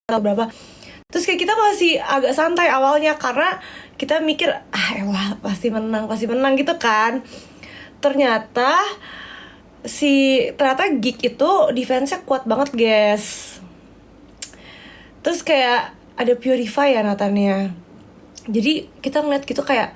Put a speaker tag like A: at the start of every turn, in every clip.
A: atau berapa. Terus kayak kita masih agak santai awalnya karena kita mikir elah pasti menang gitu kan. Ternyata Geek itu defense-nya kuat banget guys. Terus kayak ada Purify ya Nathannya. Jadi kita ngeliat gitu kayak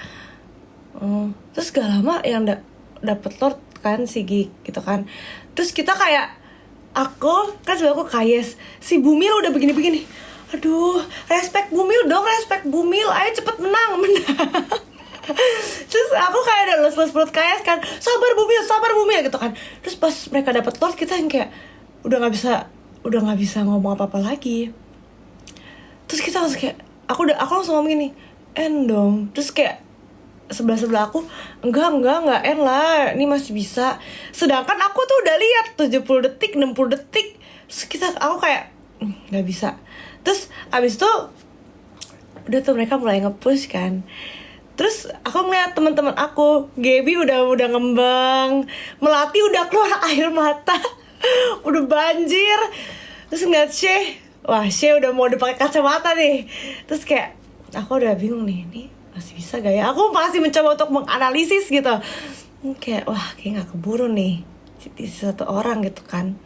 A: terus gak lama yang dapet Lord kan si Geek gitu kan. Terus kita kayak aku kan sebelah aku Kayes, si Bumil udah begini-begini. Aduh, respect Bumil dong, respect Bumil, ayo cepet menang. Terus aku kayak ada les-les perut Kayes kan, sabar Bumil gitu kan. Terus pas mereka dapet Lord kita yang kayak udah nggak bisa ngomong apa-apa lagi. Terus kita langsung kayak aku langsung ngomong gini, end dong. Terus kayak sebelah aku enggak end lah, ini masih bisa. Sedangkan aku tuh udah lihat 70 detik 60 detik. Terus aku kayak nggak bisa. Terus abis itu udah tuh mereka mulai nge-push kan. Terus aku ngeliat teman-teman aku, Gaby udah ngembang, Melati udah keluar air mata, udah banjir. Terus ngeliat Syeh udah mau pakai kacamata nih. Terus kayak aku udah bingung nih, ini masih bisa gak ya? Aku masih mencoba untuk menganalisis gitu. Kayak wah kayak gak keburu nih di satu orang gitu kan.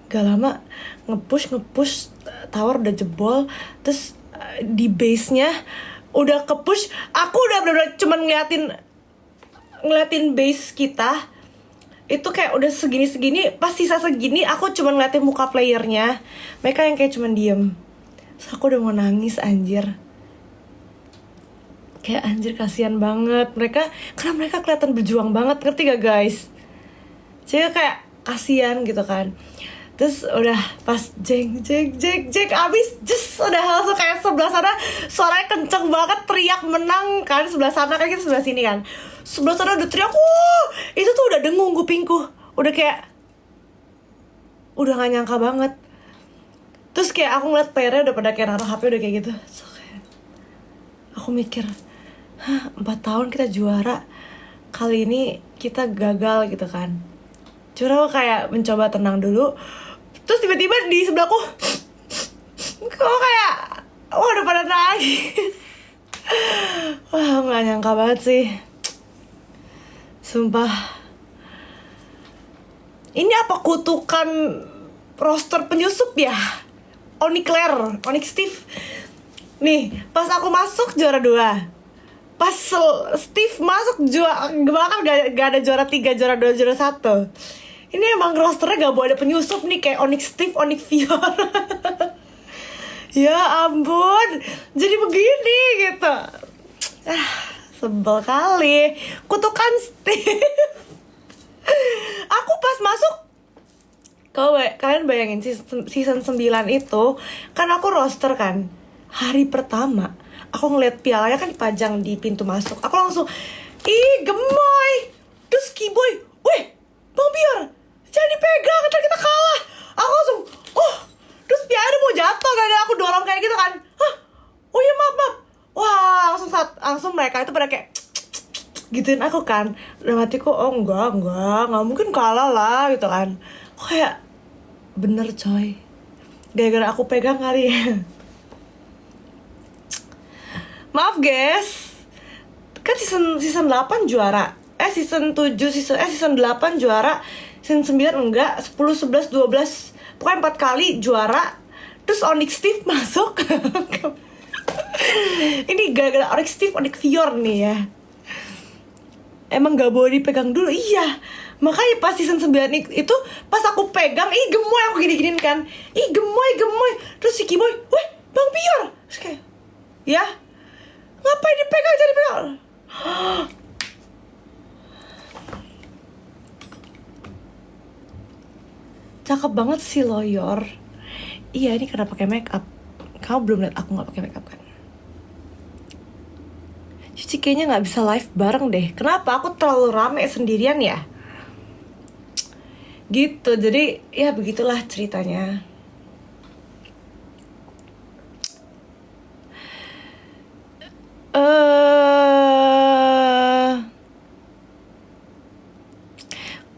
A: Gak lama nge-push tower udah jebol. Terus di base-nya udah ke-push. Aku udah bener-bener cuman ngeliatin base kita. Itu kayak udah segini-segini. Pas sisa segini aku cuman ngeliatin muka playernya. Mereka yang kayak cuman diem. Terus aku udah mau nangis anjir. Kayak anjir kasihan banget mereka. Karena mereka kelihatan berjuang banget. Ngerti gak guys? Jadi kayak kasihan gitu kan. Terus udah pas jeng abis udah langsung kayak sebelah sana suaranya kenceng banget, teriak menang kan. Sebelah sana kan kita sebelah sini kan, sebelah sana udah teriak itu tuh udah dengung kupingku, udah kayak udah gak nyangka banget. Terus kayak aku ngeliat playernya udah pada kayak naruh HP udah kayak gitu. So, kayak aku mikir 4 tahun kita juara, kali ini kita gagal gitu kan. Cuma aku kayak mencoba tenang dulu. Terus tiba-tiba di sebelahku kok kayak udah pada nangis. Wah gak nyangka banget sih, sumpah. Ini apa kutukan roster penyusup ya? Onyx Steve. Nih pas aku masuk juara 2, pas Steve masuk bahkan gak ada juara 3, juara 2, juara 1. Ini emang rosternya gak boleh ada penyusup nih, kayak Onyx Steve, Onyx Fior. Ya ampun, jadi begini gitu. Sebel kali. Kutukan Steve. Aku pas masuk, kalian bayangin season 9 itu kan aku roster kan. Hari pertama aku ngeliat pialanya kan dipajang di pintu masuk. Aku langsung gemoy. Terus Kiboy, weh Bang Biar jangan dipegang, ntar kita kalah. Aku langsung terus pialanya mau jatuh kan, aku dorong kayak gitu kan. Oh iya maaf. Wah langsung mereka itu pada kayak gituin aku kan. Dalam hatiku enggak mungkin kalah lah gitu kan. Kayak bener coy, gara-gara aku pegang kali ya. Maaf guys, kan season 8 juara, season 8 juara, season 9 enggak, 10, 11, 12, pokoknya 4 kali juara. Terus Onyx Steve masuk. Ini gara-gara Onyx Steve, Onyx Fior nih ya. Emang gak boleh dipegang dulu, iya. Makanya pas season 9 itu pas aku pegang, gemoy aku gini-giniin kan. Gemoy. Terus si Kiboy, weh Bang Pior. Terus kayak, ya ngapain dipegang, jadi pegang. Cakep banget sih Loyor. Iya ini karena pakai make up. Kamu belum lihat aku nggak pakai make up kan? Cici kayaknya nggak bisa live bareng deh. Kenapa? Aku terlalu rame sendirian ya. Gitu, jadi ya begitulah ceritanya.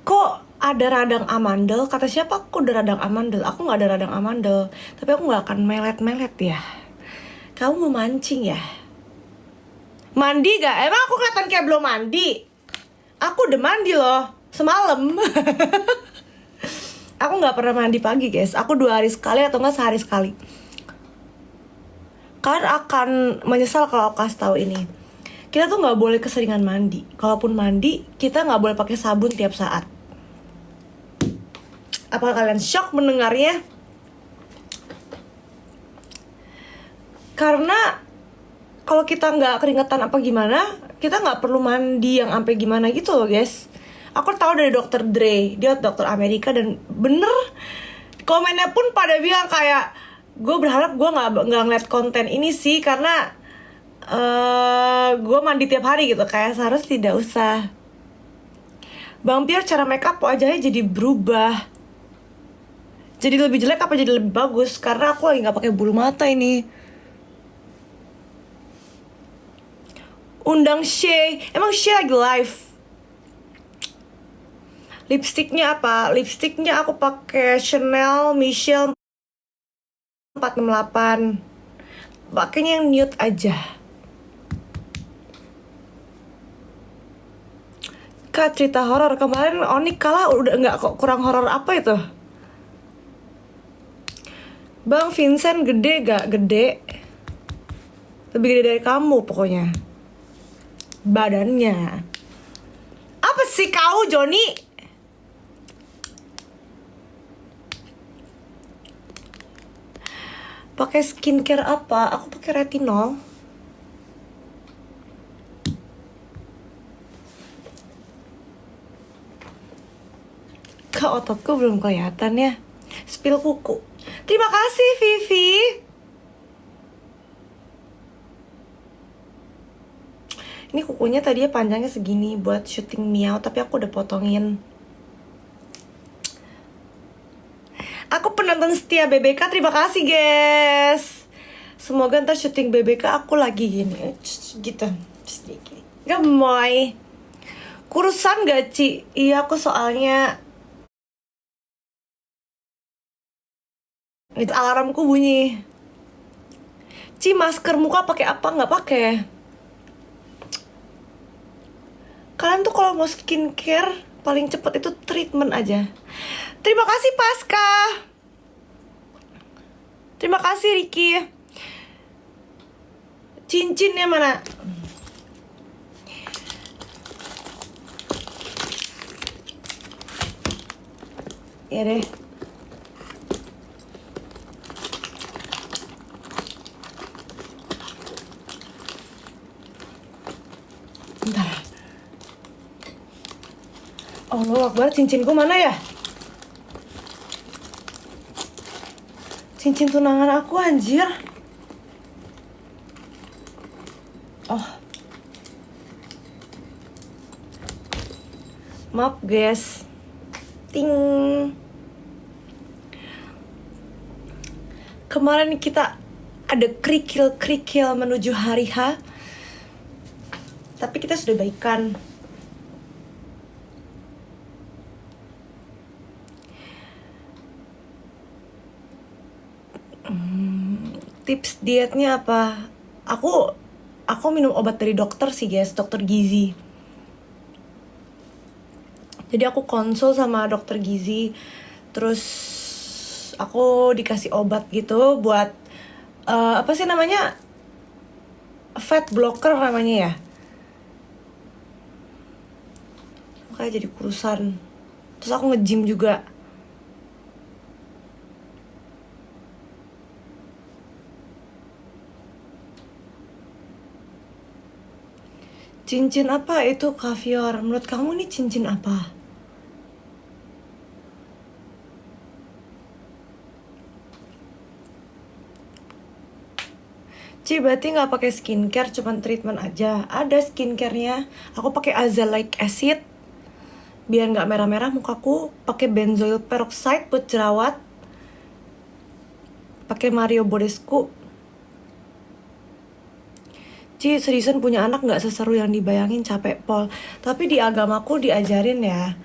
A: Kok ada radang amandel. Kata siapa aku ada radang amandel? Aku nggak ada radang amandel. Tapi aku nggak akan melet-melet ya. Kamu memancing ya? Mandi gak? Emang aku kelihatan kayak belum mandi? Aku udah mandi loh, semalam. Aku nggak pernah mandi pagi guys. Aku 2 hari sekali atau nggak sehari sekali. Kalian akan menyesal kalau aku kasih tahu ini. Kita tuh nggak boleh keseringan mandi. Kalaupun mandi, kita nggak boleh pakai sabun tiap saat. Apakah kalian shock mendengarnya? Karena kalau kita nggak keringetan apa gimana, kita nggak perlu mandi yang sampai gimana gitu loh guys. Aku tahu dari Dr. Dre, dia dokter Amerika, dan bener komennya pun pada bilang kayak, gue berharap gue nggak ngeliat konten ini sih karena gue mandi tiap hari gitu, kayak seharusnya tidak usah. Bang Pier, cara makeup wajahnya jadi berubah, jadi lebih jelek apa jadi lebih bagus? Karena aku lagi nggak pakai bulu mata ini. Undang Shay, emang Shay lagi live. Lipstiknya apa? Lipstiknya aku pakai Chanel Michelle 468. Pakainya yang nude aja. Kak, cerita horor kemarin Onik kalah udah nggak kok, kurang horor apa itu? Bang Vincent gede gak? Gede. Lebih gede dari kamu pokoknya. Badannya. Apa sih kau, Joni? Pakai skincare apa? Aku pakai retinol. Kak, ototku belum kelihatan ya. Spill kuku. Terima kasih Vivi. Ini kukunya tadinya panjangnya segini buat syuting Miau, tapi aku udah potongin. Aku penonton setia BBK, terima kasih guys. Semoga ntar syuting BBK aku lagi gini, gitu. Gemoy. Kurusan gak Ci? Iya, aku soalnya itu alarmku bunyi. Ci, masker muka pakai apa? Nggak pakai. Kalian tuh kalau mau skincare paling cepet itu treatment aja. Terima kasih Pasca. Terima kasih Ricky. Cincinnya mana? Ya deh. Bentar. Allah Akbar, cincinku mana ya? Cincin tunangan aku anjir. Oh. Maaf guys. Ting. Kemarin kita ada kerikil-kerikil menuju hari H. Tapi kita sudah baikan. Tips dietnya apa? Aku minum obat dari dokter sih guys, dokter gizi. Jadi aku konsul sama dokter gizi, terus aku dikasih obat gitu buat apa sih namanya, fat blocker namanya ya. Makanya jadi kurusan. Terus aku nge-gym juga. Cincin apa itu kaviar? Menurut kamu nih cincin apa? Ci, berarti nggak pakai skincare, cuman treatment aja. Ada skincarenya. Aku pakai azelaic acid biar nggak merah-merah mukaku. Pakai benzoyl peroxide buat jerawat. Pakai Mario Bodescu. Ci, seriusan punya anak nggak seseru yang dibayangin, capek pol. Tapi di agamaku diajarin ya.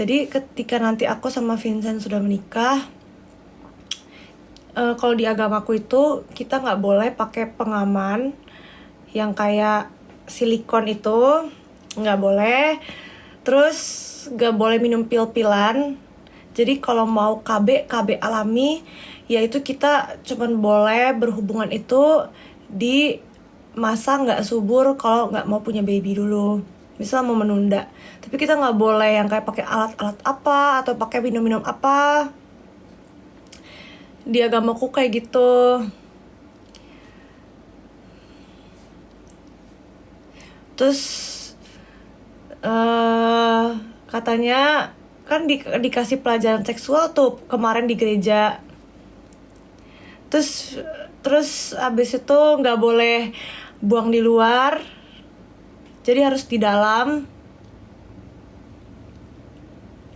A: Jadi ketika nanti aku sama Vincent sudah menikah, kalau di agamaku itu kita nggak boleh pakai pengaman yang kayak silikon itu, nggak boleh. Terus nggak boleh minum pil-pilan. Jadi kalau mau KB alami, yaitu kita cuman boleh berhubungan itu di masa nggak subur kalau nggak mau punya baby dulu. Misal mau menunda, tapi kita nggak boleh yang kayak pakai alat-alat apa atau pakai minum-minum apa. Di agamaku kayak gitu. Terus katanya kan dikasih pelajaran seksual tuh kemarin di gereja. Terus abis itu nggak boleh buang di luar, jadi harus di dalam.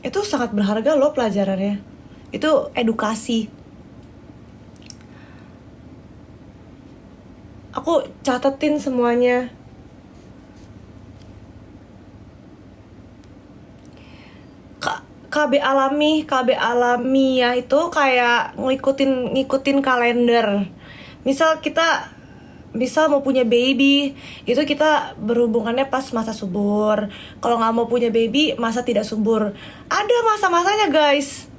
A: Itu sangat berharga loh pelajarannya. Itu edukasi. Aku catetin semuanya. KB alami ya itu kayak ngikutin kalender. Misal mau punya baby, itu kita berhubungannya pas masa subur. Kalau nggak mau punya baby, masa tidak subur. Ada masa-masanya guys.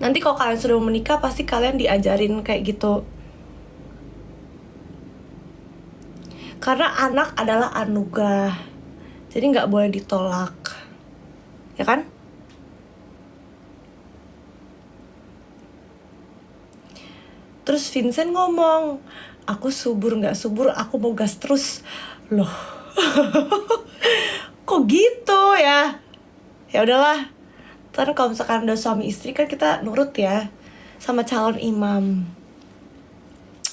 A: Nanti kalau kalian sudah menikah, pasti kalian diajarin kayak gitu. Karena anak adalah anugerah, jadi nggak boleh ditolak, ya kan? Terus Vincent ngomong, aku subur nggak subur, aku mau gas terus. Loh, kok gitu ya? Ya udahlah. Kan kalau misalkan udah suami istri kan kita nurut ya sama calon imam.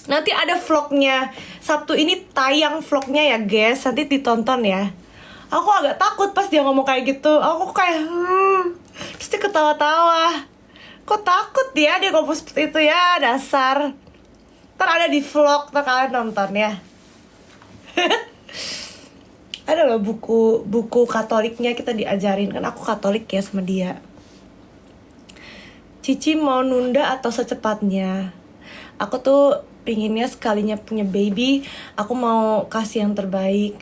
A: Nanti ada vlognya. Sabtu ini tayang vlognya ya guys, nanti ditonton ya. Aku agak takut pas dia ngomong kayak gitu. Aku kayak terus dia ketawa-tawa. Kok takut dia ngomong seperti itu ya, dasar. Ntar ada di vlog, ntar kalian nonton ya. Ada loh buku Katoliknya, kita diajarin. Kan aku Katolik ya sama dia. Cici mau nunda atau secepatnya? Aku tuh pinginnya sekalinya punya baby, aku mau kasih yang terbaik.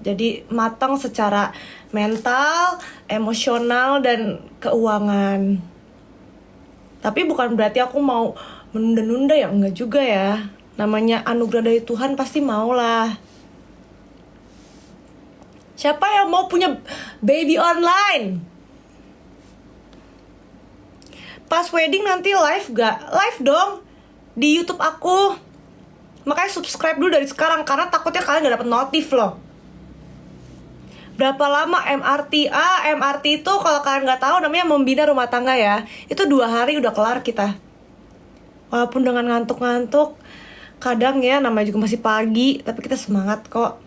A: Jadi matang secara mental, emosional, dan keuangan. Tapi bukan berarti aku mau menunda-nunda ya, enggak juga ya. Namanya anugerah dari Tuhan pasti mau lah. Siapa yang mau punya baby online? Pas wedding nanti live gak? Live dong di YouTube aku. Makanya subscribe dulu dari sekarang, karena takutnya kalian gak dapet notif loh. Berapa lama MRT? MRT itu kalau kalian gak tahu namanya membina rumah tangga ya. Itu 2 hari udah kelar kita. Walaupun dengan ngantuk-ngantuk, kadang ya namanya juga masih pagi, tapi kita semangat kok.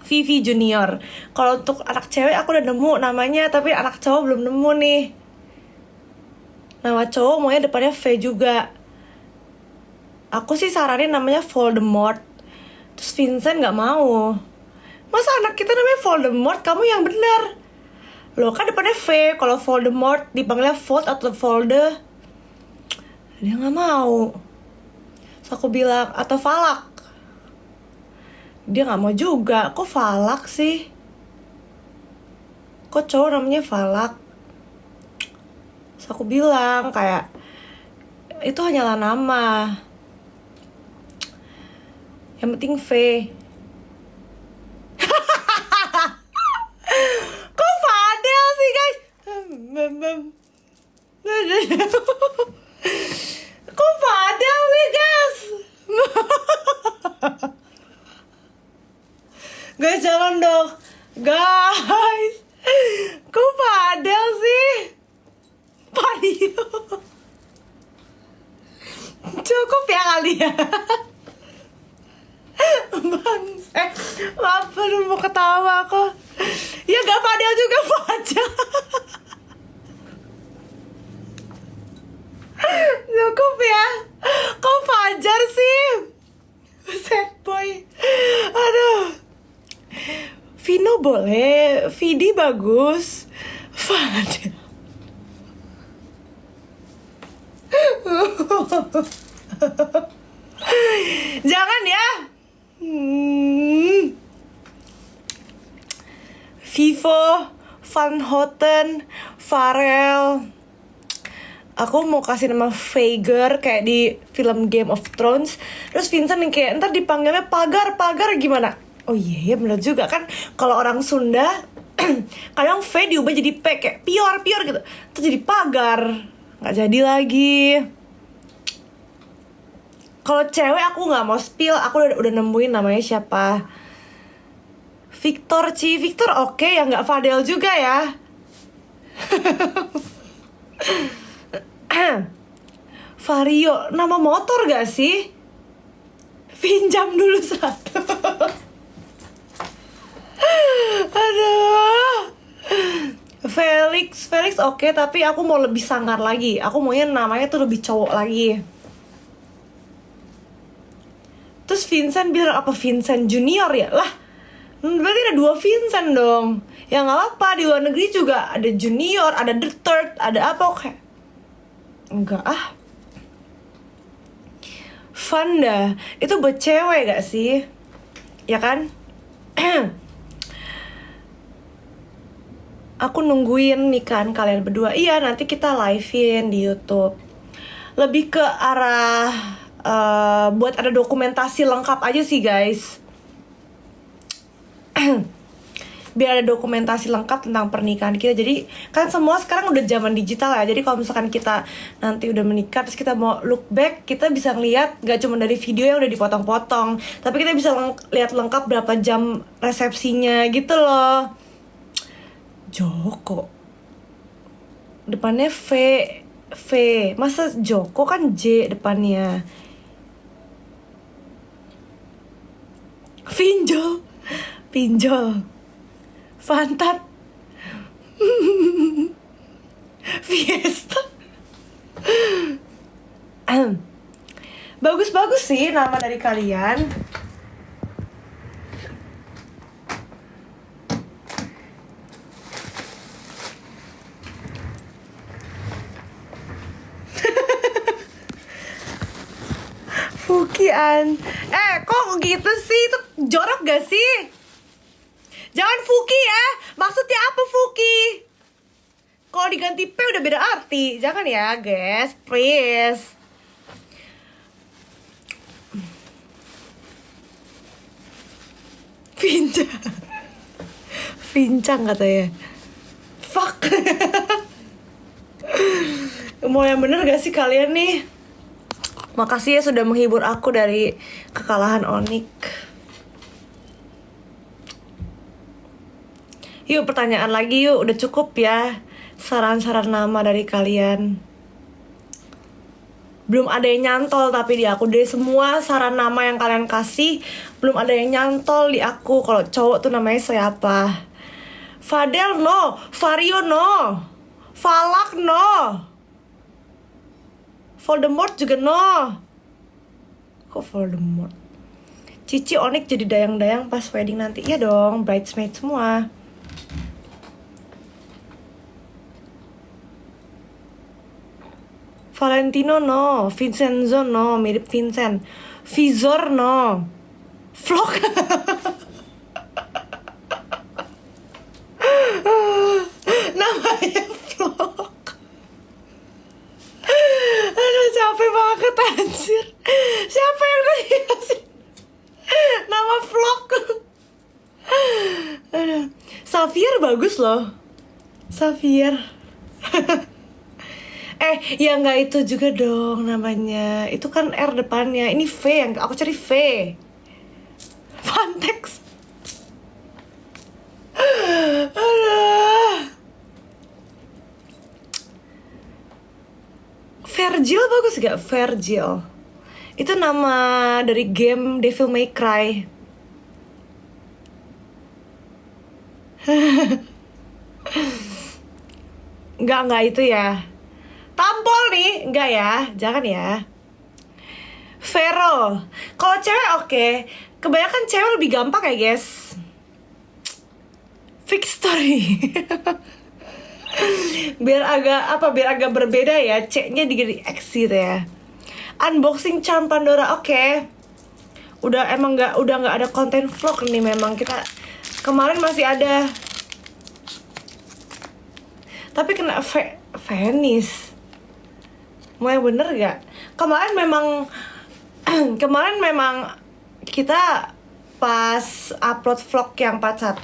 A: Vivi Junior. Kalau untuk anak cewek aku udah nemu namanya, tapi anak cowok belum nemu nih. Nama cowok maunya depannya V juga. Aku sih saranin namanya Voldemort. Terus Vincent gak mau. Masa anak kita namanya Voldemort? Kamu yang benar. Loh kan depannya V. Kalau Voldemort dipanggilnya Vold atau Volde. Dia gak mau. Terus aku bilang, atau Falak. Dia gak mau juga. Kok Falak sih? Kok cowok namanya Falak? Terus aku bilang kayak, itu hanyalah nama. Yang penting V. Kok Fadel sih guys? Kok Fadel sih guys? Guys jangan dong. Guys, kok Fadel sih? Padio. Cukup ya kali ya. Maaf, mau ketawa kok. Ya gak Fadel juga, Fajar. Cukup ya. Kok Fajar sih? Sad boy. Aduh. Vino boleh. Vidi bagus. Fadel. Jangan ya. Vivo, Van Houten, Pharrell. Aku mau kasih nama Vhagar kayak di film Game of Thrones. Terus Vincent yang kayak ntar dipanggilnya Pagar gimana? Oh iya bener juga kan. Kalau orang Sunda kadang V diubah jadi P kayak pior gitu. Terus jadi Pagar. Gak jadi lagi. Kalau cewek aku gak mau spill. Aku udah nemuin namanya siapa. Victor oke ya, gak Fadel juga ya. Vario, nama motor gak sih? Pinjam dulu satu. Aduh. Felix oke, tapi aku mau lebih sangar lagi. Aku maunya namanya tuh lebih cowok lagi. Terus Vincent bilang apa Vincent Junior ya? Lah, berarti ada 2 Vincent dong. Ya gak apa-apa, di luar negeri juga ada Junior, ada The Third, ada apa oke. Enggak ah. Vanda, itu buat cewek gak sih? Ya kan? Aku nungguin nikahan kalian berdua. Iya, nanti kita live-in di YouTube. Lebih ke arah buat ada dokumentasi lengkap aja sih guys. Biar ada dokumentasi lengkap tentang pernikahan kita. Jadi kan semua sekarang udah zaman digital ya. Jadi kalau misalkan kita nanti udah menikah terus kita mau look back, kita bisa ngeliat gak cuma dari video yang udah dipotong-potong, tapi kita bisa lihat lengkap berapa jam resepsinya gitu loh. Joko depannya V, masa Joko kan J depannya. Pinjol Fantat. Fiesta. Bagus-bagus sih nama dari kalian. Fukian. Kok gitu sih? Itu jorok gak sih? Jangan Fuki ya. Maksudnya apa Fuki? Kalau diganti P udah beda arti. Jangan ya guys, please. Pincang katanya. Fuck. Mau yang bener gak sih kalian nih? Makasih ya sudah menghibur aku dari kekalahan Onik. Yuk pertanyaan lagi yuk, udah cukup ya saran-saran nama dari kalian. Belum ada yang nyantol tapi di aku deh. Semua saran nama yang kalian kasih belum ada yang nyantol di aku. Kalau cowok tuh namanya siapa? Fadel no, Vario no, Falak no, Voldemort juga no. Kok Voldemort? Cici Onik jadi dayang-dayang pas wedding nanti. Iya dong, bridesmaid semua. Valentino no, Vincenzo no, mirip Vincent. Vizor no, Vlog. Namanya Vlog. Aduh capek banget anjir. Siapa yang tadi kasih nama Vlog? Aduh. Xavier bagus loh. Xavier. Ya nggak itu juga dong namanya. Itu kan R depannya. Ini V yang aku cari V. Fantex. Virgil bagus gak? Virgil. Itu nama dari game Devil May Cry. Enggak itu ya. Tampol nih, enggak ya, jangan ya. Vero, kalau cewek oke. Kebanyakan cewek lebih gampang ya guys. fix story. Biar agak berbeda ya, C-nya di X gitu ya. Unboxing charm Pandora, oke. Udah nggak ada konten vlog nih, memang kita kemarin masih ada. Tapi kena Venice. Mau yang bener gak? Kemarin memang kita pas upload vlog yang part 1,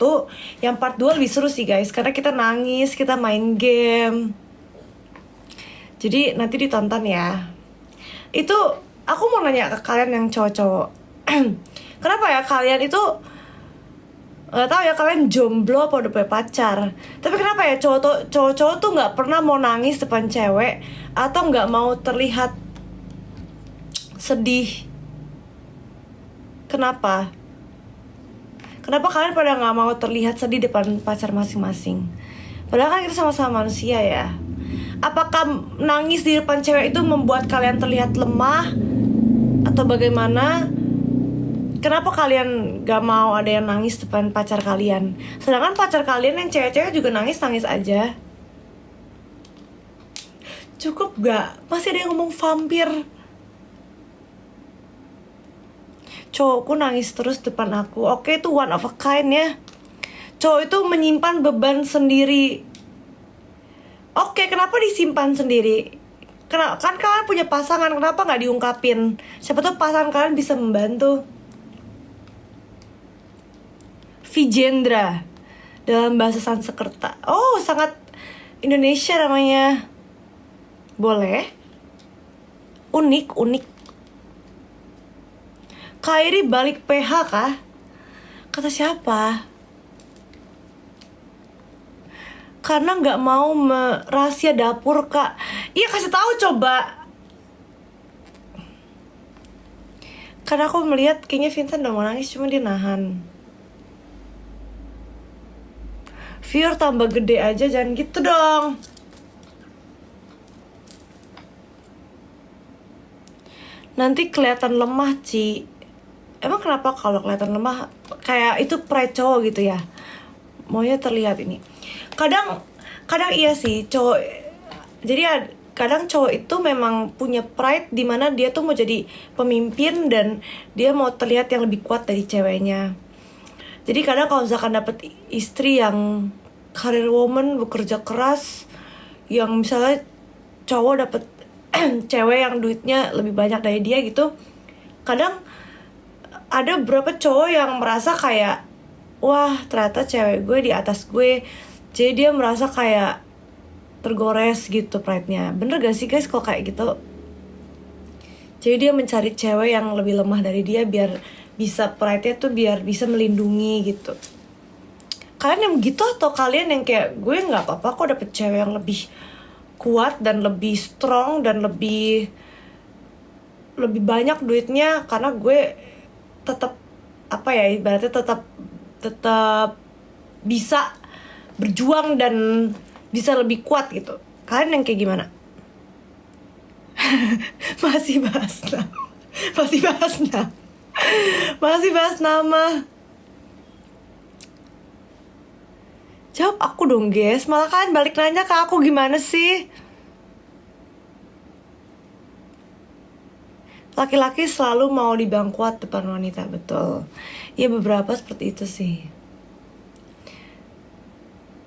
A: yang part 2 lebih seru sih guys, karena kita nangis, kita main game. Jadi nanti ditonton ya. Itu aku mau nanya ke kalian yang cowok-cowok. Kenapa ya kalian itu, nggak tahu ya kalian jomblo apa udah punya pacar, tapi kenapa ya cowok-cowok tuh nggak pernah mau nangis depan cewek atau nggak mau terlihat sedih? Kenapa kalian pada nggak mau terlihat sedih depan pacar masing-masing? Padahal kan kita sama-sama manusia ya. Apakah nangis di depan cewek itu membuat kalian terlihat lemah atau bagaimana? Kenapa kalian gak mau ada yang nangis depan pacar kalian? Sedangkan pacar kalian yang cewek-cewek juga nangis-nangis aja. Cukup gak? Masih ada yang ngomong vampir. Cowokku nangis terus depan aku. Oke, itu one of a kind ya. Cowok itu menyimpan beban sendiri. Oke, kenapa disimpan sendiri? Kan kalian punya pasangan, kenapa gak diungkapin? Siapa tahu pasangan kalian bisa membantu. Vijendra dalam bahasa Sanskerta. Oh, sangat Indonesia namanya. Boleh. Unik. Kairi balik PH kah? Kata siapa? Karena nggak mau rahasia dapur kak. Iya, kasih tahu coba. Karena aku melihat kayaknya Vincent udah mau nangis, cuma dia nahan. Viewer tambah gede aja, jangan gitu dong. Nanti kelihatan lemah, Ci. Emang kenapa kalau kelihatan lemah? Kayak itu pride cowok gitu ya. Maunya terlihat ini. Kadang iya sih, cowok. Jadi kadang cowok itu memang punya pride di mana dia tuh mau jadi pemimpin dan dia mau terlihat yang lebih kuat dari ceweknya. Jadi kadang kalau misalkan dapet istri yang career woman, bekerja keras, yang misalnya cowok dapet cewek yang duitnya lebih banyak dari dia gitu, kadang ada beberapa cowok yang merasa kayak, wah ternyata cewek gue di atas gue, jadi dia merasa kayak tergores gitu pride-nya. Bener gak sih guys kalau kayak gitu? Jadi dia mencari cewek yang lebih lemah dari dia biar bisa pride-nya tuh biar bisa melindungi gitu. Kalian yang gitu atau kalian yang kayak gue nggak apa-apa kok dapet cewek yang lebih kuat dan lebih strong dan lebih banyak duitnya, karena gue tetap apa ya, ibaratnya tetap bisa berjuang dan bisa lebih kuat gitu. Kalian yang kayak gimana? Masih bahas nama. Jawab aku dong guys, malah kalian balik nanya ke aku, gimana sih? Laki-laki selalu mau dibilang kuat depan wanita, betul. Ya beberapa seperti itu sih.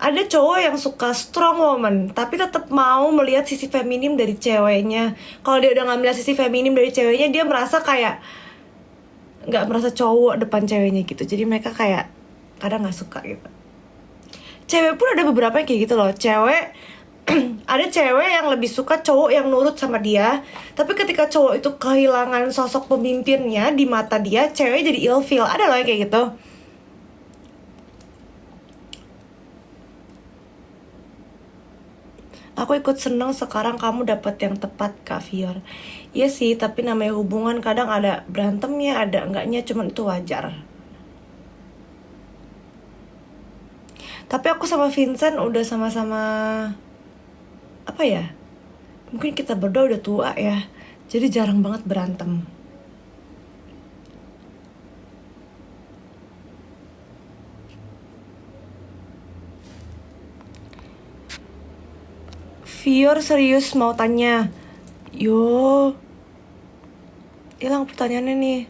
A: Ada cowok yang suka strong woman, tapi tetap mau melihat sisi feminim dari ceweknya. Kalau dia udah gak melihat sisi feminim dari ceweknya, dia merasa kayak gak merasa cowok depan ceweknya gitu. Jadi mereka kayak kadang gak suka gitu. Cewek pun ada beberapa yang kayak gitu loh. Ada cewek yang lebih suka cowok yang nurut sama dia, tapi ketika cowok itu kehilangan sosok pemimpinnya di mata dia, cewek jadi ilfeel. Ada loh yang kayak gitu. Aku ikut seneng sekarang kamu dapat yang tepat Kak Fior. Iya sih, tapi namanya hubungan kadang ada berantemnya, ada enggaknya, cuman itu wajar. Tapi aku sama Vincent udah sama-sama, apa ya, mungkin kita berdua udah tua ya, jadi jarang banget berantem. Vior serius mau tanya. Yo, hilang pertanyaannya nih.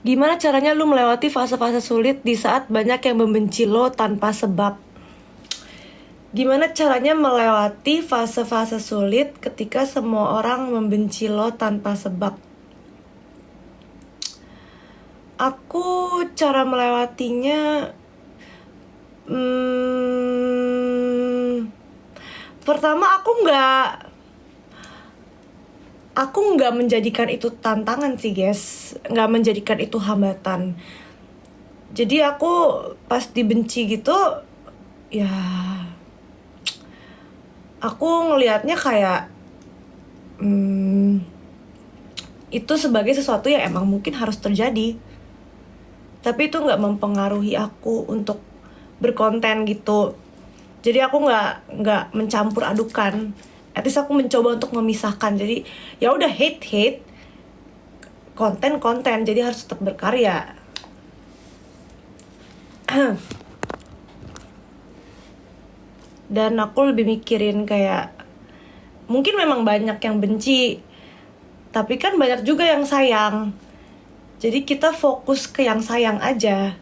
A: Gimana caranya lu melewati fase-fase sulit di saat banyak yang membenci lo tanpa sebab? Gimana caranya melewati fase-fase sulit ketika semua orang membenci lo tanpa sebab? Aku cara melewatinya pertama aku nggak menjadikan itu tantangan sih guys, nggak menjadikan itu hambatan. Jadi aku pas dibenci gitu, ya aku ngelihatnya kayak itu sebagai sesuatu yang emang mungkin harus terjadi. Tapi itu nggak mempengaruhi aku untuk berkonten gitu. Jadi aku nggak mencampur adukan. At least aku mencoba untuk memisahkan. Jadi ya udah hate, konten. Jadi harus tetap berkarya. Dan aku lebih mikirin kayak mungkin memang banyak yang benci, tapi kan banyak juga yang sayang. Jadi kita fokus ke yang sayang aja.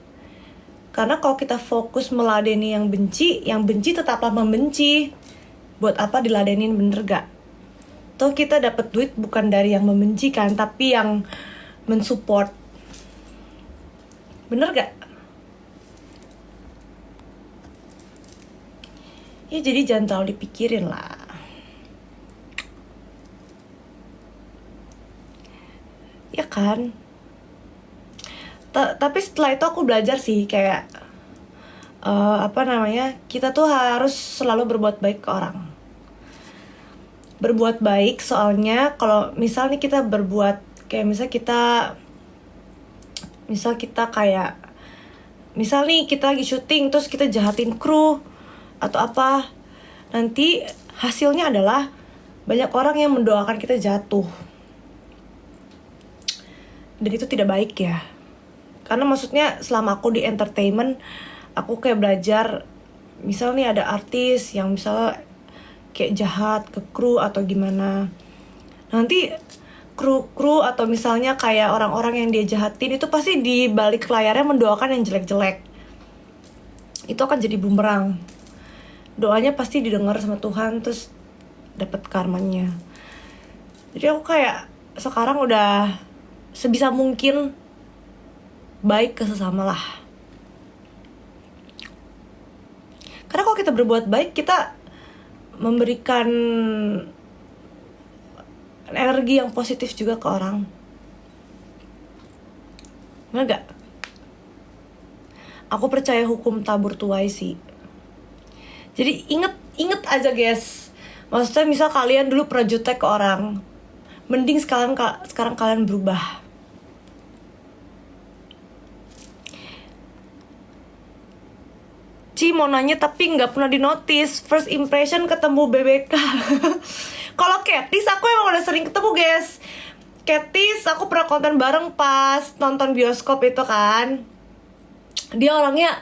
A: Karena kalau kita fokus meladeni yang benci tetaplah membenci. Buat apa diladenin, bener gak? Toh kita dapat duit bukan dari yang membenci kan, tapi yang mensupport. Bener gak? Ya jadi jangan terlalu dipikirin lah. Ya kan? Tapi setelah itu aku belajar sih kayak kita tuh harus selalu berbuat baik ke orang. Berbuat baik soalnya kalau misalnya kita berbuat kayak misal nih kita lagi syuting terus kita jahatin kru atau apa, nanti hasilnya adalah banyak orang yang mendoakan kita jatuh. Dan itu tidak baik ya. Karena maksudnya selama aku di entertainment, aku kayak belajar, misal nih ada artis yang misalnya kayak jahat ke kru atau gimana, nanti kru atau misalnya kayak orang-orang yang dia jahatin itu pasti di balik layarnya mendoakan yang jelek-jelek. Itu akan jadi bumerang. Doanya pasti didengar sama Tuhan, terus dapat karmanya. Jadi aku kayak sekarang udah sebisa mungkin baik ke sesama lah. Karena kalau kita berbuat baik, kita memberikan energi yang positif juga ke orang. Bener gak? Aku percaya hukum tabur tuai sih. Jadi inget aja guys. Maksudnya misal kalian dulu pernah jutek ke orang, mending sekarang kalian berubah. Ci mau nanya tapi nggak pernah di notice. First impression ketemu BBK. Kalau Katis aku emang udah sering ketemu guys. Katis aku pernah konten bareng pas nonton bioskop itu kan. Dia orangnya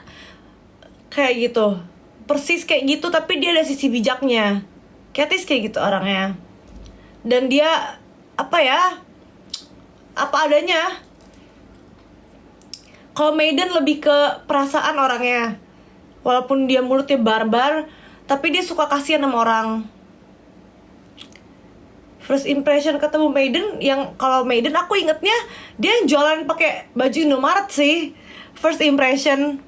A: kayak gitu, persis kayak gitu, tapi dia ada sisi bijaknya. Katis kayak gitu orangnya. Dan dia apa adanya. Kalau Maiden lebih ke perasaan orangnya. Walaupun dia mulutnya barbar, tapi dia suka kasihan sama orang. First impression ketemu Maiden, yang kalau Maiden aku ingetnya dia yang jualan pakai baju Indomaret sih. First impression.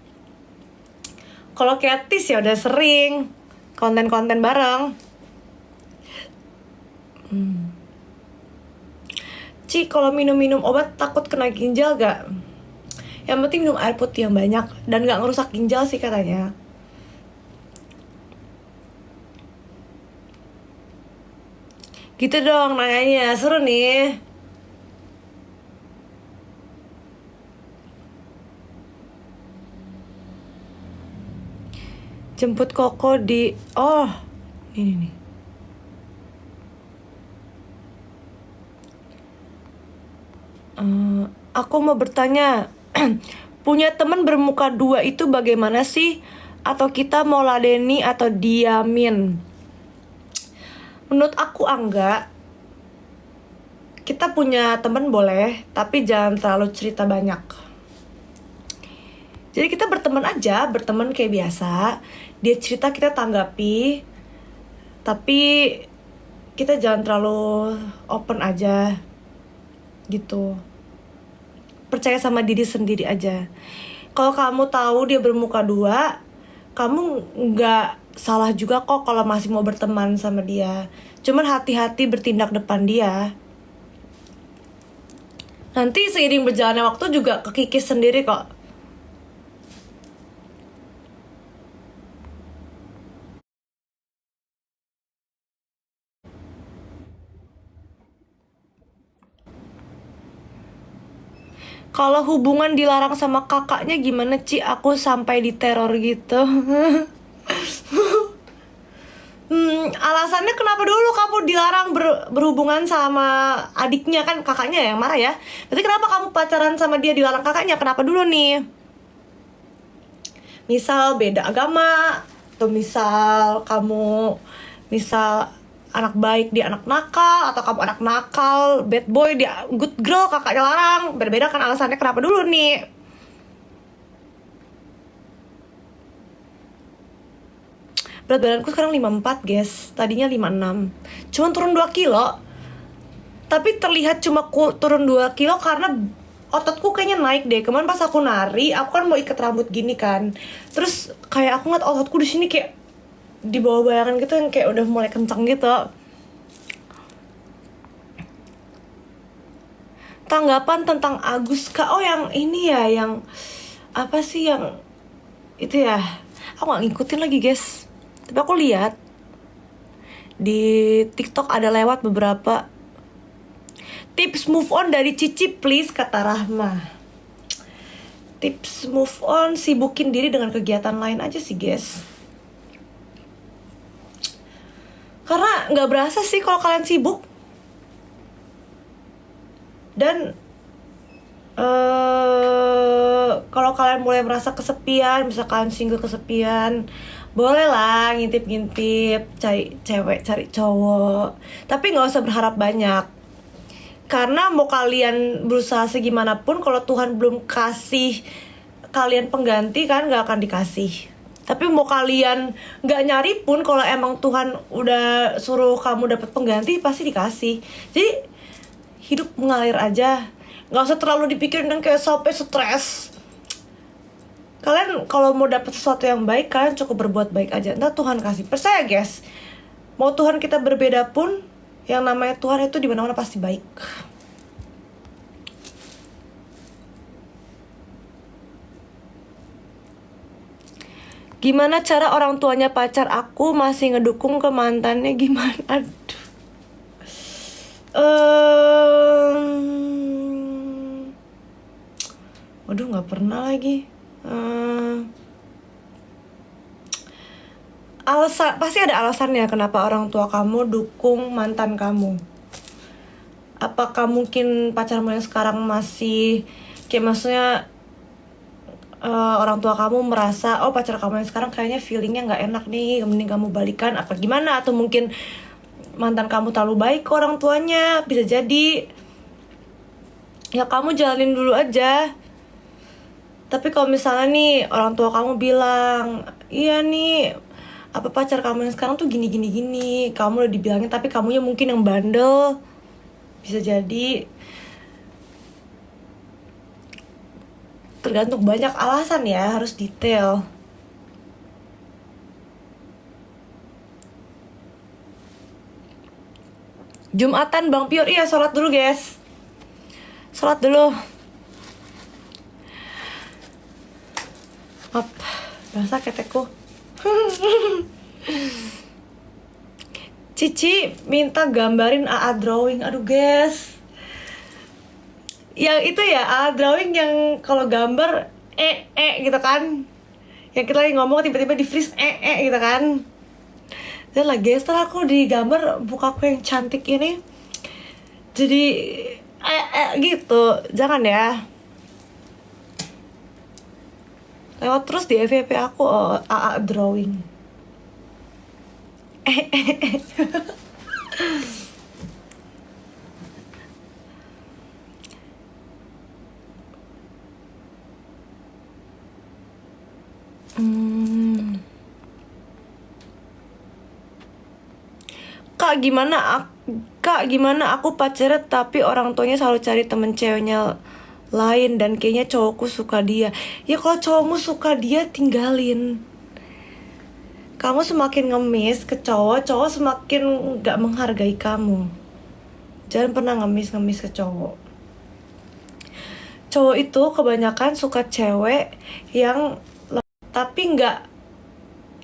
A: Kalau Katis ya udah sering konten-konten bareng. Ci, kalau minum obat takut kena ginjal gak? Yang penting minum air putih yang banyak dan gak ngerusak ginjal sih katanya. Gitu dong nanyanya, seru nih. Jemput Koko di... Oh, ini nih. Aku mau bertanya, punya teman bermuka dua itu bagaimana sih? atau kita mau ladeni atau diamin? Menurut aku Angga, kita punya temen boleh, tapi jangan terlalu cerita banyak. Jadi kita berteman aja, berteman kayak biasa. Dia cerita kita tanggapi, tapi kita jangan terlalu open aja gitu. Percaya sama diri sendiri aja. Kalau kamu tahu dia bermuka dua, kamu nggak salah juga kok kalau masih mau berteman sama dia. Cuman hati-hati bertindak depan dia. Nanti seiring berjalannya waktu juga kekikis sendiri kok. Kalau hubungan dilarang sama kakaknya gimana Ci? Aku sampai diteror gitu. Alasannya kenapa dulu kamu dilarang berhubungan sama adiknya? Kan kakaknya yang marah ya. Berarti kenapa kamu pacaran sama dia dilarang kakaknya? Kenapa dulu nih? Misal beda agama, atau misal kamu anak baik dia anak nakal, atau kamu anak nakal bad boy dia good girl kakaknya larang. Berbeda kan alasannya, kenapa dulu nih? Berat badanku sekarang 54 guys, tadinya 56. Cuman turun 2 kilo. Tapi terlihat cuma turun 2 kilo karena ototku kayaknya naik deh. Kemarin pas aku nari, aku kan mau ikat rambut gini kan. Terus kayak aku ngeliat ototku di sini kayak di bawah bayangan gitu yang kayak udah mulai kencang gitu. Tanggapan tentang Agus Kak. Oh yang ini ya, yang apa sih yang itu ya? Aku gak ngikutin lagi guys. Tapi aku lihat di TikTok ada lewat beberapa tips move on dari Cici please, kata Rahma. Tips move on, sibukin diri dengan kegiatan lain aja sih guys. Karena gak berasa sih kalau kalian sibuk. Dan kalau kalian mulai merasa kesepian, misalkan single kesepian, boleh lah ngintip-ngintip, cari cewek, cari cowok. Tapi gak usah berharap banyak. Karena mau kalian berusaha segimanapun, kalau Tuhan belum kasih kalian pengganti kan gak akan dikasih. Tapi mau kalian gak nyari pun, kalau emang Tuhan udah suruh kamu dapat pengganti, pasti dikasih. Jadi hidup mengalir aja, gak usah terlalu dipikirin dan kayak sampai stres. Kalian kalau mau dapet sesuatu yang baik, kalian cukup berbuat baik aja, entah Tuhan kasih. Percaya guys, mau Tuhan kita berbeda pun, yang namanya Tuhan itu dimana-mana pasti baik. Gimana cara orang tuanya pacar aku masih ngedukung ke mantannya, gimana? Aduh. Waduh, gak pernah lagi. Pasti ada alasannya kenapa orang tua kamu dukung mantan kamu. Apakah mungkin pacarmu yang sekarang masih kayak, maksudnya orang tua kamu merasa oh pacar kamu yang sekarang kayaknya feelingnya gak enak nih, mending kamu balikan, apa gimana? Atau mungkin mantan kamu terlalu baik ke orang tuanya, bisa jadi. Ya kamu jalanin dulu aja. Tapi kalau misalnya nih orang tua kamu bilang, iya nih apa pacar kamu yang sekarang tuh gini, kamu udah dibilangin tapi kamunya mungkin yang bandel, bisa jadi. Tergantung banyak alasan ya, harus detail. Jumatan Bang Pior, iya sholat dulu guys. Sholat dulu. Maaf, basah ketekku. Cici minta gambarin AA drawing. Aduh guys, yang itu ya AA drawing yang kalau gambar gitu kan, yang kita lagi ngomong tiba-tiba di freeze gitu kan. Dan lagi setelah aku digambar mukaku yang cantik ini jadi gitu, jangan ya. lewat terus di FYP aku, AA drawing. Kak gimana aku pacaran tapi orang tuanya selalu cari temen ceweknya lain dan kayaknya cowokku suka dia. Ya kalau cowokmu suka dia tinggalin. Kamu semakin ngemis ke cowok, cowok semakin gak menghargai kamu. Jangan pernah ngemis ke cowok. Cowok itu kebanyakan suka cewek yang tapi nggak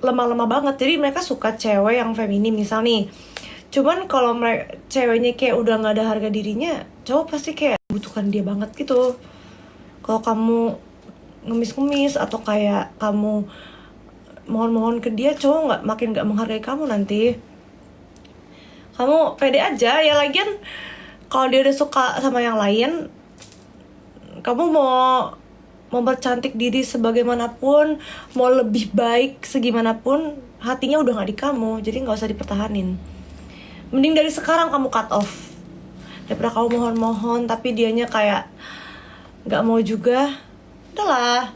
A: lemah-lemah banget. Jadi mereka suka cewek yang feminim misal nih. Cuman kalau mereka ceweknya kayak udah nggak ada harga dirinya, cowok pasti kayak butuhkan dia banget gitu. Kalau kamu ngemis-ngemis atau kayak kamu mohon-mohon ke dia, cowok makin nggak menghargai kamu nanti. Kamu pede aja ya, lagian kalau dia udah suka sama yang lain, kamu mau mempercantik diri sebagaimanapun, mau lebih baik segimanapun, hatinya udah nggak di kamu, jadi nggak usah dipertahanin. Mending dari sekarang kamu cut off daripada kamu mohon-mohon tapi dianya kayak nggak mau juga. Udahlah,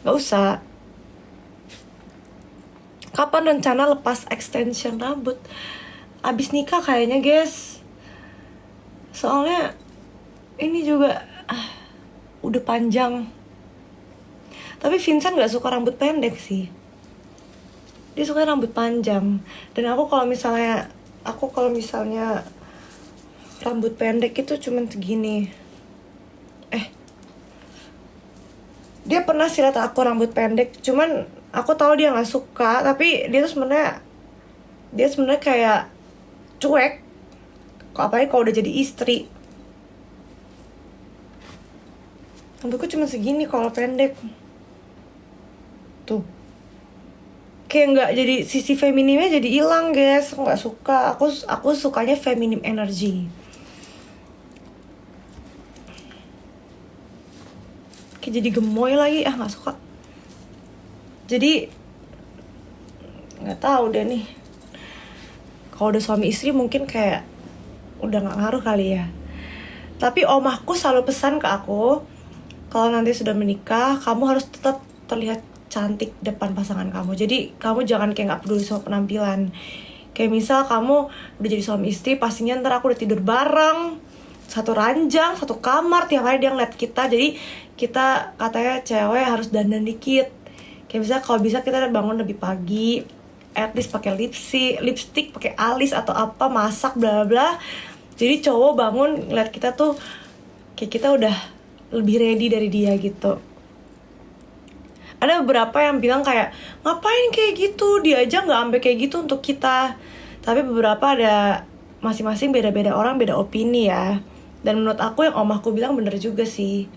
A: nggak usah. Kapan rencana lepas extension rambut? Abis nikah kayaknya guys. Soalnya ini juga udah panjang. Tapi Vincent gak suka rambut pendek sih. Dia suka rambut panjang. Dan aku kalau misalnya rambut pendek itu cuman segini. Dia pernah sih lihat aku rambut pendek, cuman aku tahu dia nggak suka. Tapi dia sebenarnya kayak cuek, apalagi kalau udah jadi istri. Rambutku cuma segini kalau pendek. Tuh, kayak nggak, jadi sisi feminimnya jadi hilang guys. Aku nggak suka. Aku sukanya feminim energy. Kayak jadi gemoy lagi, nggak suka. Jadi nggak tahu deh nih. Kalau udah suami istri mungkin kayak udah nggak ngaruh kali ya. Tapi omahku selalu pesan ke aku, kalau nanti sudah menikah, kamu harus tetap terlihat cantik depan pasangan kamu. Jadi kamu jangan kayak nggak peduli sama penampilan. Kayak misal kamu udah jadi suami istri, pastinya ntar aku udah tidur bareng, satu ranjang, satu kamar, tiap hari dia ngeliat kita. Jadi kita katanya cewek harus dandan dikit. Kayak misalnya kalau bisa kita bangun lebih pagi, at least pakai lipstick, pakai alis atau apa, masak bla bla. Jadi cowok bangun ngeliat kita tuh kayak kita udah lebih ready dari dia gitu. Ada beberapa yang bilang kayak, ngapain kayak gitu, dia aja nggak sampai kayak gitu untuk kita. Tapi beberapa ada, masing-masing beda-beda orang, beda opini ya. Dan menurut aku yang omahku bilang bener juga sih.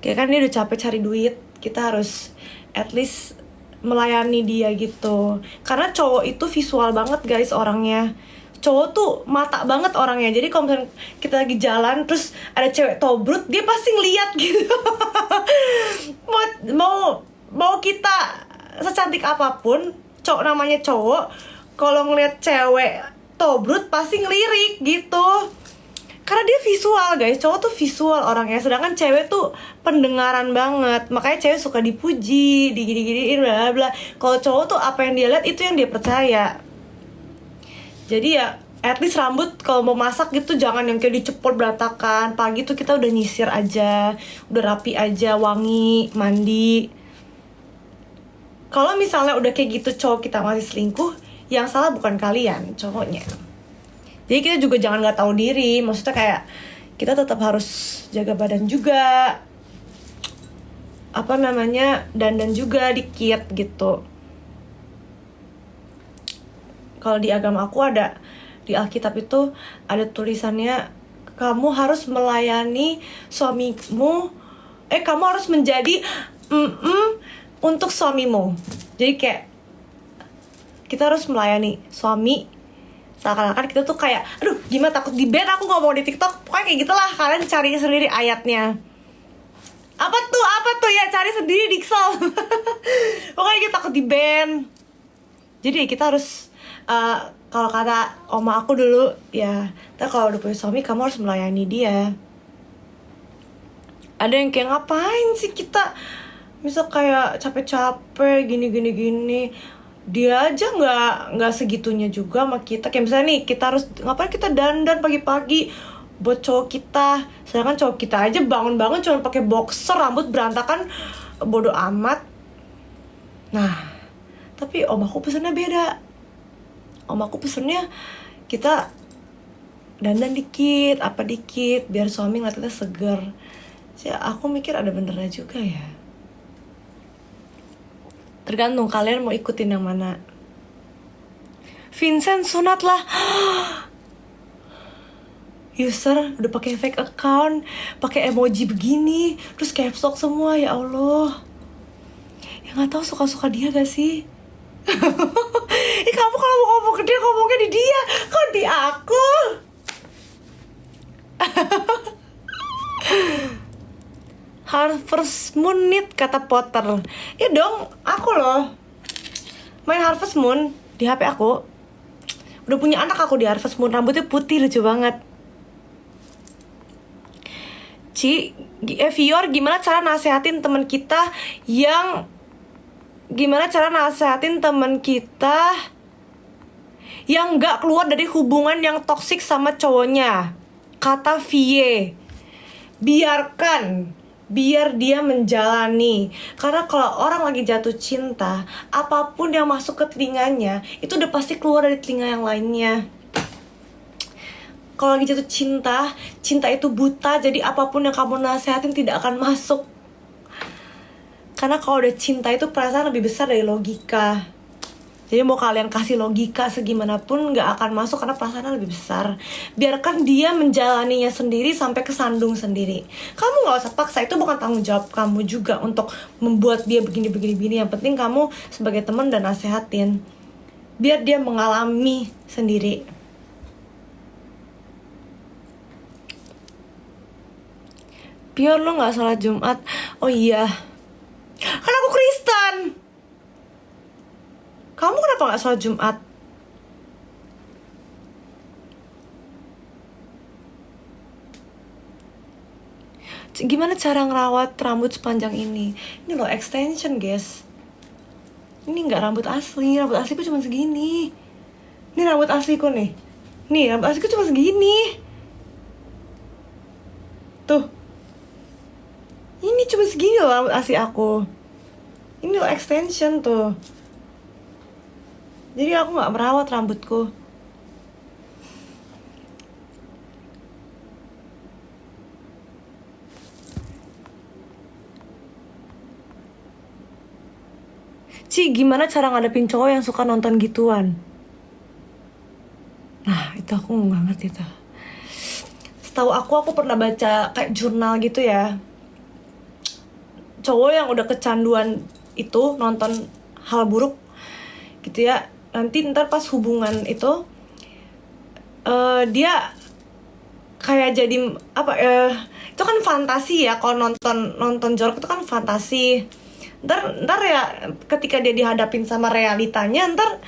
A: Kayak kan dia udah capek cari duit, kita harus at least melayani dia gitu. Karena cowok itu visual banget guys orangnya. Cowok tuh mata banget orangnya. Jadi kalau misalnya kita lagi jalan terus ada cewek tobrut, dia pasti ngeliat gitu. mau kita secantik apapun, namanya cowok, kalau ngeliat cewek tobrut pasti ngelirik gitu. Karena dia visual guys, cowok tuh visual orangnya. Sedangkan cewek tuh pendengaran banget. Makanya cewek suka dipuji, digini-giniin bla bla. Kalau cowok tuh apa yang dia lihat itu yang dia percaya. Jadi ya at least rambut kalau mau masak gitu jangan yang kayak dicepol berantakan. Pagi tuh kita udah nyisir aja, udah rapi aja, wangi, mandi. Kalau misalnya udah kayak gitu cowok kita masih selingkuh, yang salah bukan kalian, cowoknya. Jadi kita juga jangan nggak tahu diri. Maksudnya kayak kita tetap harus jaga badan juga, dandan juga dikit gitu. Kalau di agama aku ada, di Alkitab itu ada tulisannya, kamu harus melayani suamimu, kamu harus menjadi untuk suamimu. Jadi kayak kita harus melayani suami. Seakan-akan kita tuh kayak, aduh gimana takut di ban aku ngomong di TikTok. Pokoknya kayak gitulah, kalian cari sendiri ayatnya. Apa tuh ya, cari sendiri Dixol. Pokoknya kita takut di ban. Jadi kita harus kalau kata oma aku dulu ya, ntar kalau udah punya suami kamu harus melayani dia. Ada yang kayak ngapain sih kita, misal kayak capek-capek gini, dia aja nggak segitunya juga sama kita. Kayak misalnya nih, kita harus ngapain kita dandan pagi-pagi buat cowok kita, sedangkan cowok kita aja bangun-bangun cuma pakai boxer, rambut berantakan, bodoh amat. Nah, tapi om aku pesennya beda. Om aku pesennya kita dandan dikit, apa dikit, biar suami ngeliat kita seger. Ya, aku mikir ada benernya juga ya. Tergantung kalian mau ikutin yang mana. Vincent sunat lah. User udah pakai fake account, pakai emoji begini, terus caps lock semua, ya Allah. Ya nggak tahu suka-suka dia gak sih? Kamu kalau mau ngomong ke dia, ngomongnya di dia, kok di aku? Harvest Moon Need, kata Potter. Ya dong, aku loh main Harvest Moon di HP aku. Udah punya anak aku di Harvest Moon, rambutnya putih, lucu banget. Vior, gimana cara nasehatin teman kita yang nggak keluar dari hubungan yang toksik sama cowoknya? Kata Vie, biar dia menjalani. Karena kalau orang lagi jatuh cinta, apapun yang masuk ke telinganya itu udah pasti keluar dari telinga yang lainnya. Kalau lagi jatuh cinta itu buta, jadi apapun yang kamu nasehatin tidak akan masuk. Karena kalau udah cinta itu perasaan lebih besar dari logika. Jadi mau kalian kasih logika segimanapun gak akan masuk, karena perasaannya lebih besar. Biarkan dia menjalaninya sendiri sampai kesandung sendiri. Kamu gak usah paksa, itu bukan tanggung jawab kamu juga untuk membuat dia begini. Yang penting kamu sebagai teman dan nasehatin, biar dia mengalami sendiri. Pior, lo gak sholat Jumat? Oh iya, kan aku Kristen. Kamu kenapa gak sholat Jumat? Gimana cara ngerawat rambut sepanjang ini? Ini loh extension guys. Ini gak rambut asli. Rambut asliku cuma segini. Ini rambut asliku nih. Nih rambut asliku cuma segini. Tuh, ini cuma segini loh rambut asli aku. Ini loh extension tuh. Jadi aku gak merawat rambutku. Gimana cara ngadepin cowok yang suka nonton gituan? Nah, itu aku gak ngerti tuh. Setahu aku pernah baca kayak jurnal gitu ya. Cowok yang udah kecanduan itu nonton hal buruk gitu ya, nanti ntar pas hubungan itu dia kayak jadi apa, itu kan fantasi ya. Kalau nonton jorok itu kan fantasi. Ntar ya ketika dia dihadapin sama realitanya, ntar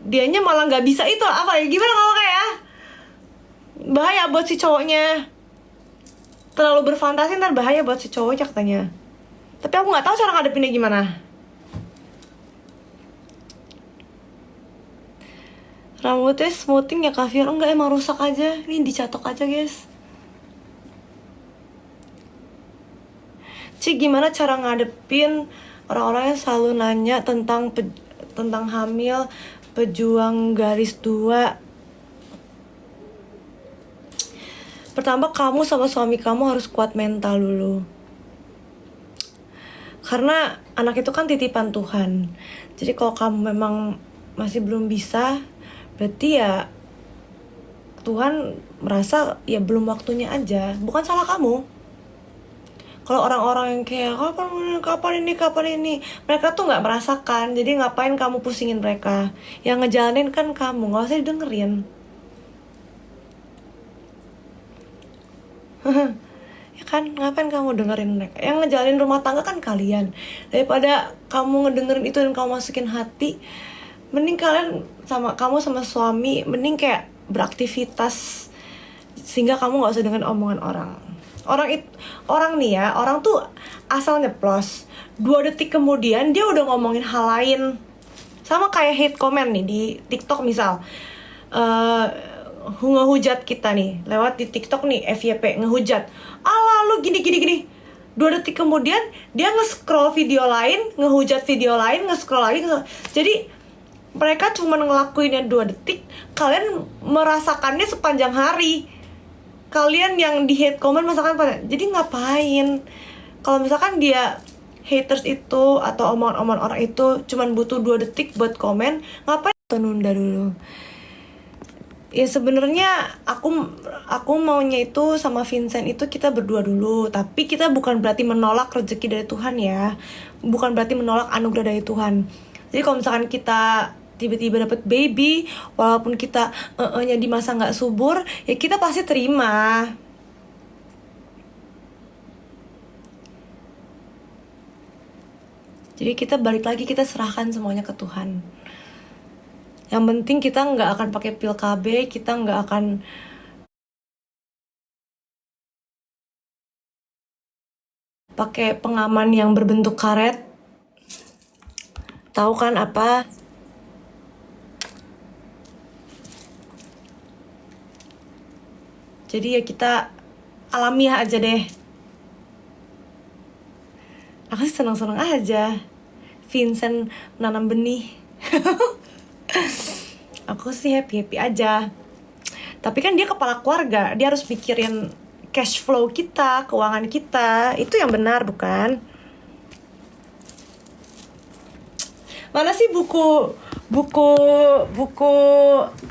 A: dianya malah nggak bisa itu apa ya, gimana kalau kayak bahaya buat si cowoknya. Terlalu berfantasi ntar bahaya buat si cowoknya katanya. Tapi aku nggak tahu cara ngadepinnya gimana. Rambutnya smoothing ya Kak Fior? Enggak, emang rusak aja. Ini dicatok aja guys. Gimana cara ngadepin orang-orang yang selalu nanya tentang hamil, pejuang garis 2? Pertama, kamu sama suami kamu harus kuat mental dulu. Karena anak itu kan titipan Tuhan. Jadi kalau kamu memang masih belum bisa, berarti ya Tuhan merasa ya belum waktunya aja. Bukan salah kamu. Kalau orang-orang yang kayak kapan ini, mereka tuh nggak merasakan. Jadi ngapain kamu pusingin mereka? Yang ngejalanin kan kamu, nggak usah didengerin. Ya kan? Ngapain kamu dengerin mereka? Yang ngejalanin rumah tangga kan kalian. Daripada kamu ngedengerin itu dan kamu masukin hati, mending kalian kamu sama suami mending kayak beraktivitas sehingga kamu nggak usah dengan omongan orang. Orang nih ya, orang tuh asal nyeplos 2 detik kemudian dia udah ngomongin hal lain. Sama kayak hate comment nih di TikTok misal, ngehujat kita nih lewat di TikTok nih, FYP ngehujat, ala lu gini 2 detik kemudian dia nge-scroll video lain, ngehujat video lain, nge-scroll lagi. Jadi mereka cuma ngelakuinnya 2 detik, kalian merasakannya sepanjang hari. Kalian yang di hate comment merasakan panjang. Jadi ngapain? Kalau misalkan dia haters itu atau omongan-omongan orang itu cuman butuh 2 detik buat komen, ngapain nunda dulu? Ya sebenarnya aku maunya itu sama Vincent itu kita berdua dulu, tapi kita bukan berarti menolak rezeki dari Tuhan ya, bukan berarti menolak anugerah dari Tuhan. Jadi kalau misalkan kita tiba-tiba dapet baby, walaupun kita nya di masa nggak subur, ya kita pasti terima. Jadi kita balik lagi, kita serahkan semuanya ke Tuhan. Yang penting kita nggak akan pakai pil KB, kita nggak akan pakai pengaman yang berbentuk karet. Tahu kan apa? Jadi ya kita alamiah aja deh. Aku sih senang-senang aja Vincent menanam benih. Aku sih happy aja. Tapi kan dia kepala keluarga, dia harus pikirin cash flow kita, keuangan kita. Itu yang benar, bukan? Mana sih buku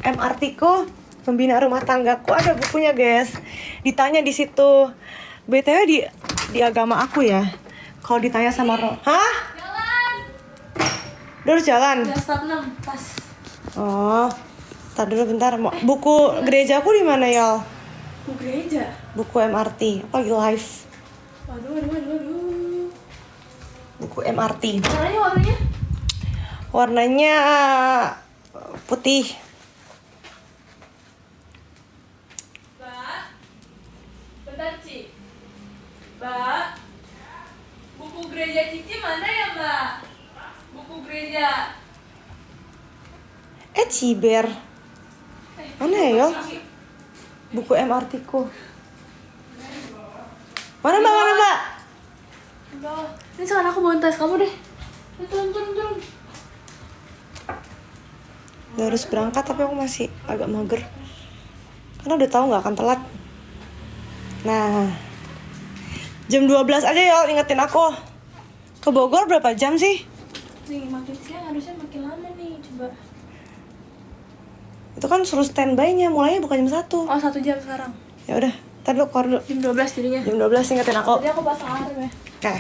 A: MRT ku, Pembina Rumah Tanggaku? Ada bukunya, guys. Ditanya di situ. BTW di agama aku ya, kalau ditanya sama hah?
B: Jalan.
A: Udah harus jalan?
B: Ya, stop 6, pas.
A: Oh, tar dulu bentar. Buku gerejaku di mana, Yol?
B: Buku gereja.
A: Buku MRT. Apa lagi live?
B: Waduh.
A: Buku MRT.
B: Warnanya?
A: Warnanya putih.
B: Mbak. Bentar, Ci. Mbak. Buku gereja Cici mana ya, Mbak? Buku gereja.
A: Ciber. Mana ya, Yol? Buku MRT ku. Mana, Mbak?
B: Mbak. Ini sekarang aku bawa tas kamu deh. Turun.
A: Udah harus berangkat tapi aku masih agak mager. Karena udah tahu nggak akan telat. Nah, jam 12 aja ya, ingetin aku. Ke Bogor berapa jam sih?
B: Nih, makin siang harusnya makin lama nih, coba.
A: Itu kan suruh standby-nya, mulainya bukan jam 1.
B: Oh, 1 jam sekarang.
A: Ya udah, ntar dulu keluar dulu.
B: Jam 12 jadinya.
A: Jam 12 ingetin aku.
B: Jadi aku pasang alarm ya.
A: Oke.